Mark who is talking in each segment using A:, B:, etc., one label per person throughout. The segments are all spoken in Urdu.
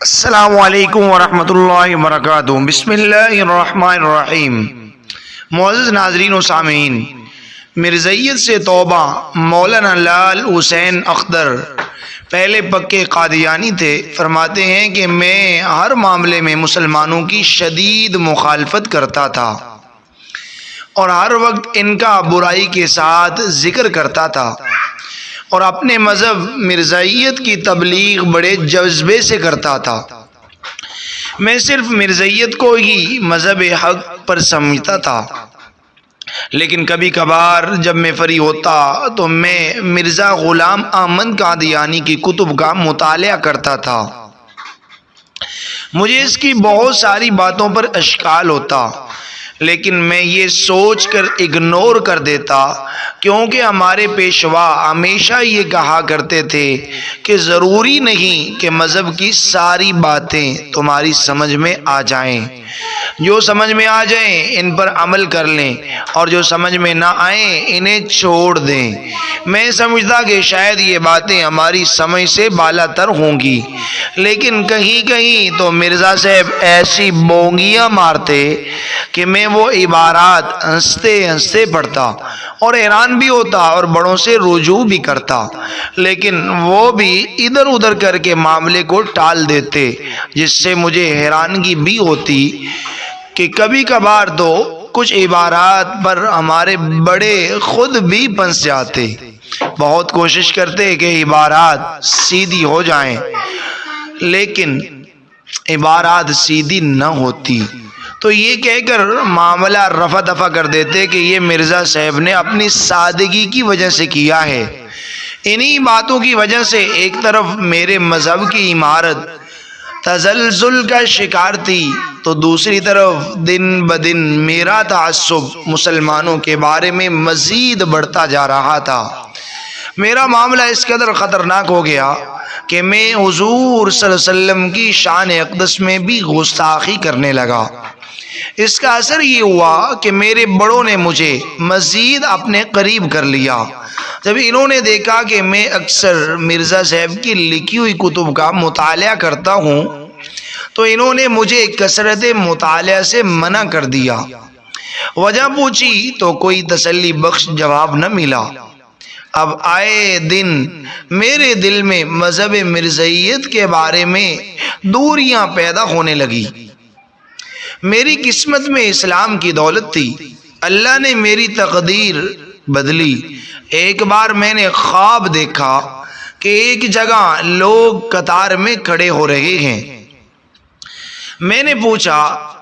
A: السلام علیکم ورحمۃ اللہ وبرکاتہ۔ بسم اللہ الرحمن الرحیم۔ معزز ناظرین و سامعین، مرزائیت سے توبہ مولانا لال حسین اخضر پہلے پکے قادیانی تھے۔ فرماتے ہیں کہ میں ہر معاملے میں مسلمانوں کی شدید مخالفت کرتا تھا اور ہر وقت ان کا برائی کے ساتھ ذکر کرتا تھا، اور اپنے مذہب مرزائیت کی تبلیغ بڑے جذبے سے کرتا تھا۔ میں صرف مرزائیت کو ہی مذہب حق پر سمجھتا تھا، لیکن کبھی کبھار جب میں فری ہوتا تو میں مرزا غلام احمد قادیانی کی کتب کا مطالعہ کرتا تھا۔ مجھے اس کی بہت ساری باتوں پر اشکال ہوتا، لیکن میں یہ سوچ کر اگنور کر دیتا، کیونکہ ہمارے پیشوا ہمیشہ یہ کہا کرتے تھے کہ ضروری نہیں کہ مذہب کی ساری باتیں تمہاری سمجھ میں آ جائیں، جو سمجھ میں آ جائیں ان پر عمل کر لیں، اور جو سمجھ میں نہ آئیں انہیں چھوڑ دیں۔ میں سمجھتا کہ شاید یہ باتیں ہماری سمجھ سے بالا تر ہوں گی، لیکن کہیں کہیں تو مرزا صاحب ایسی بونگیاں مارتے کہ میں وہ عبارات ہنستے ہنستے پڑھتا اور حیران بھی ہوتا اور بڑوں سے رجوع بھی کرتا، لیکن وہ بھی ادھر ادھر کر کے معاملے کو ٹال دیتے، جس سے مجھے حیرانگی بھی ہوتی کہ کبھی کبھار تو کچھ عبارات پر ہمارے بڑے خود بھی پھنس جاتے، بہت کوشش کرتے کہ عبارات سیدھی ہو جائیں، لیکن عبارات سیدھی نہ ہوتی، تو یہ کہہ کر معاملہ رفع دفع کر دیتے کہ یہ مرزا صاحب نے اپنی سادگی کی وجہ سے کیا ہے۔ انہی باتوں کی وجہ سے ایک طرف میرے مذہب کی عمارت تزلزل کا شکار تھی، تو دوسری طرف دن بدن میرا تعصب مسلمانوں کے بارے میں مزید بڑھتا جا رہا تھا۔ میرا معاملہ اس قدر خطرناک ہو گیا کہ میں حضور صلی اللہ علیہ وسلم کی شان اقدس میں بھی گستاخی کرنے لگا۔ اس کا اثر یہ ہوا کہ میرے بڑوں نے مجھے مزید اپنے قریب کر لیا۔ جب انہوں نے دیکھا کہ میں اکثر مرزا صاحب کی لکھی ہوئی کتب کا مطالعہ کرتا ہوں، تو انہوں نے مجھے کثرت مطالعہ سے منع کر دیا۔ وجہ پوچھی تو کوئی تسلی بخش جواب نہ ملا۔ اب آئے دن میرے دل میں مذہب مرزائیت کے بارے میں دوریاں پیدا ہونے لگی۔ میری قسمت میں اسلام کی دولت تھی، اللہ نے میری تقدیر بدلی۔ ایک بار میں نے خواب دیکھا کہ ایک جگہ لوگ قطار میں کھڑے ہو رہے ہیں۔ میں نے پوچھا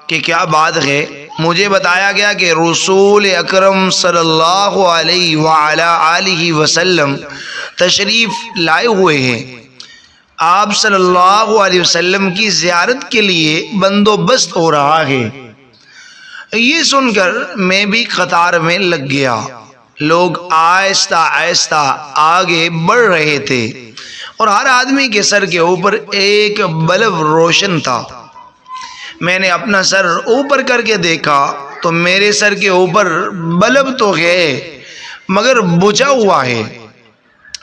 A: کہ کیا بات ہے؟ مجھے بتایا گیا کہ رسول اکرم صلی اللہ علیہ وعلی آلہ وسلم تشریف لائے ہوئے ہیں۔ آپ صلی اللہ علیہ وسلم کی زیارت کے لیے بندوبست ہو رہا ہے۔ یہ سن کر میں بھی قطار میں لگ گیا۔ لوگ آہستہ آہستہ آگے بڑھ رہے تھے اور ہر آدمی کے سر کے اوپر ایک بلب روشن تھا۔ میں نے اپنا سر اوپر کر کے دیکھا تو میرے سر کے اوپر بلب تو ہے مگر بجھا ہوا ہے۔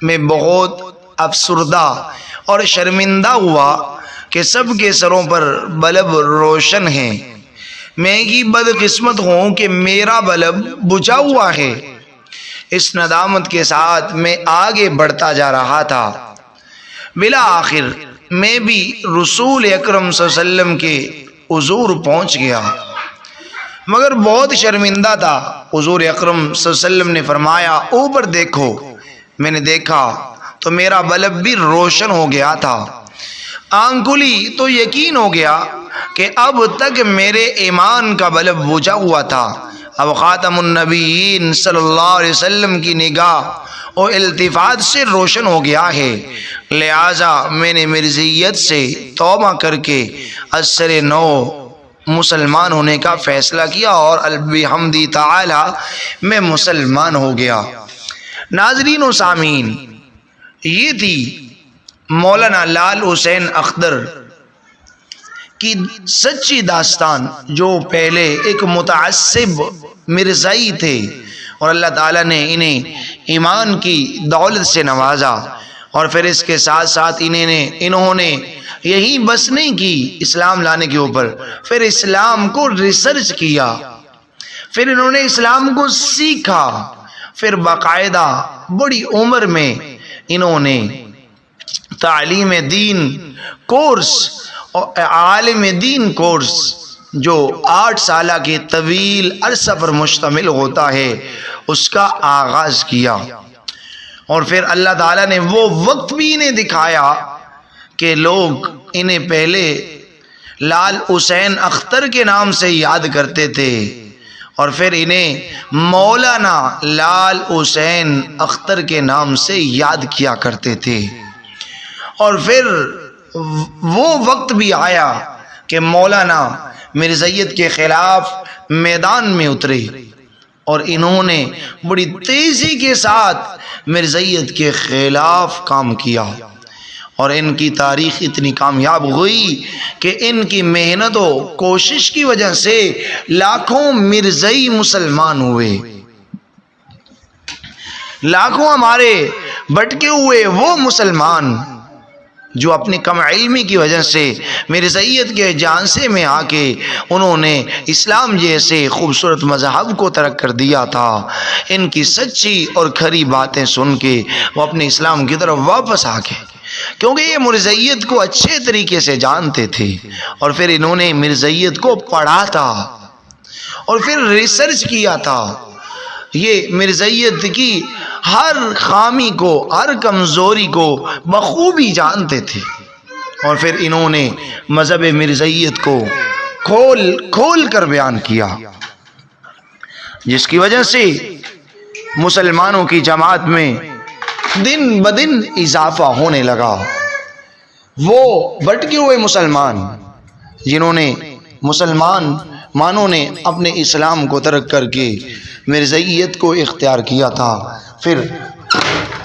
A: میں بہت افسردہ اور شرمندہ ہوا کہ سب کے سروں پر بلب روشن ہیں، میں ہی بدقسمت ہوں کہ میرا بلب بجھا ہوا ہے۔ اس ندامت کے ساتھ میں آگے بڑھتا جا رہا تھا۔ بالآخر میں بھی رسول اکرم صلی اللہ علیہ وسلم کے حضور پہنچ گیا، مگر بہت شرمندہ تھا۔ حضور اکرم صلی اللہ علیہ وسلم نے فرمایا اوپر دیکھو۔ میں نے دیکھا تو میرا بلب بھی روشن ہو گیا تھا۔ آنکھ کھلی تو یقین ہو گیا کہ اب تک میرے ایمان کا بلب بجھا ہوا تھا، اب خاتم النبیین صلی اللہ علیہ وسلم کی نگاہ اور التفات سے روشن ہو گیا ہے۔ لہٰذا میں نے مرزائیت سے توبہ کر کے اثر نو مسلمان ہونے کا فیصلہ کیا اور بحمدہ تعالی میں مسلمان ہو گیا۔ ناظرین و سامعین، یہ تھی مولانا لال حسین اخضر کی سچی داستان، جو پہلے ایک متعصب مرزائی تھے اور اللہ تعالیٰ نے انہیں ایمان کی دولت سے نوازا اور پھر اس کے ساتھ ساتھ انہوں نے یہی بس نہیں کی اسلام لانے کے اوپر، پھر اسلام کو ریسرچ کیا، پھر انہوں نے اسلام کو سیکھا، پھر باقاعدہ بڑی عمر میں انہوں نے تعلیم دین کورس اور عالم دین کورس جو 8 سالہ کے طویل عرصہ پر مشتمل ہوتا ہے اس کا آغاز کیا۔ اور پھر اللہ تعالیٰ نے وہ وقت بھی انہیں دکھایا کہ لوگ انہیں پہلے لال حسین اختر کے نام سے یاد کرتے تھے، اور پھر انہیں مولانا لال حسین اختر کے نام سے یاد کیا کرتے تھے۔ اور پھر وہ وقت بھی آیا کہ مولانا مرزائیت کے خلاف میدان میں اترے، اور انہوں نے بڑی تیزی کے ساتھ مرزائیت کے خلاف کام کیا، اور ان کی تاریخ اتنی کامیاب ہوئی کہ ان کی محنت و کوشش کی وجہ سے لاکھوں مرزائی مسلمان ہوئے، لاکھوں ہمارے بھٹکے ہوئے وہ مسلمان جو اپنی کم علمی کی وجہ سے مرزائیت کے جانسے میں آ کے انہوں نے اسلام جیسے خوبصورت مذہب کو ترک کر دیا تھا، ان کی سچی اور کھری باتیں سن کے وہ اپنے اسلام کی طرف واپس آ گئے، کیونکہ یہ مرزائیت کو اچھے طریقے سے جانتے تھے، اور پھر انہوں نے مرزائیت کو پڑھا تھا اور پھر ریسرچ کیا تھا، یہ مرزائیت کی ہر خامی کو، ہر کمزوری کو بخوبی جانتے تھے، اور پھر انہوں نے مذہب مرزائیت کو کھول کر بیان کیا، جس کی وجہ سے مسلمانوں کی جماعت میں دن بدن اضافہ ہونے لگا۔ وہ بھٹکے ہوئے مسلمان جنہوں نے مسلمانوں نے اپنے اسلام کو ترک کر کے مرزائیت کو اختیار کیا تھا، پھر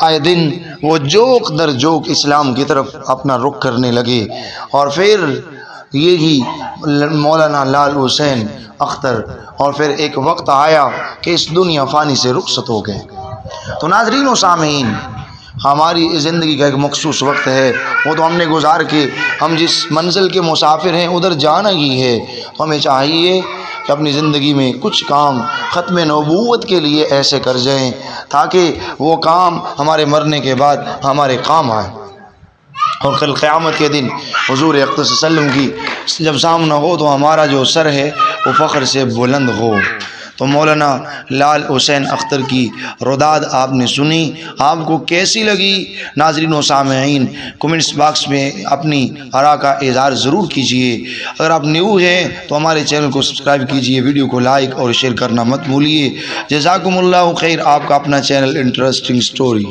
A: آئے دن وہ جوک در جوک اسلام کی طرف اپنا رخ کرنے لگے، اور پھر یہی مولانا لال حسین اختر، اور پھر ایک وقت آیا کہ اس دنیا فانی سے رخصت ہو گئے۔ تو ناظرین و سامعین، ہماری زندگی کا ایک مخصوص وقت ہے، وہ تو ہم نے گزار کے ہم جس منزل کے مسافر ہیں ادھر جانا ہی ہے، تو ہمیں چاہیے کہ اپنی زندگی میں کچھ کام ختم نبوت کے لیے ایسے کر جائیں تاکہ وہ کام ہمارے مرنے کے بعد ہمارے کام آئے، اور کل قیامت کے دن حضور اقدس صلی اللہ علیہ وسلم کی جب سامنا ہو تو ہمارا جو سر ہے وہ فخر سے بلند ہو۔ تو مولانا لال حسین اختر کی رداد آپ نے سنی، آپ کو کیسی لگی؟ ناظرین و سامعین کمنٹس باکس میں اپنی آراء کا اظہار ضرور کیجئے۔ اگر آپ نیو ہیں تو ہمارے چینل کو سبسکرائب کیجئے، ویڈیو کو لائک اور شیئر کرنا مت بھولیے۔ جزاکم اللہ خیر، آپ کا اپنا چینل انٹرسٹنگ سٹوری۔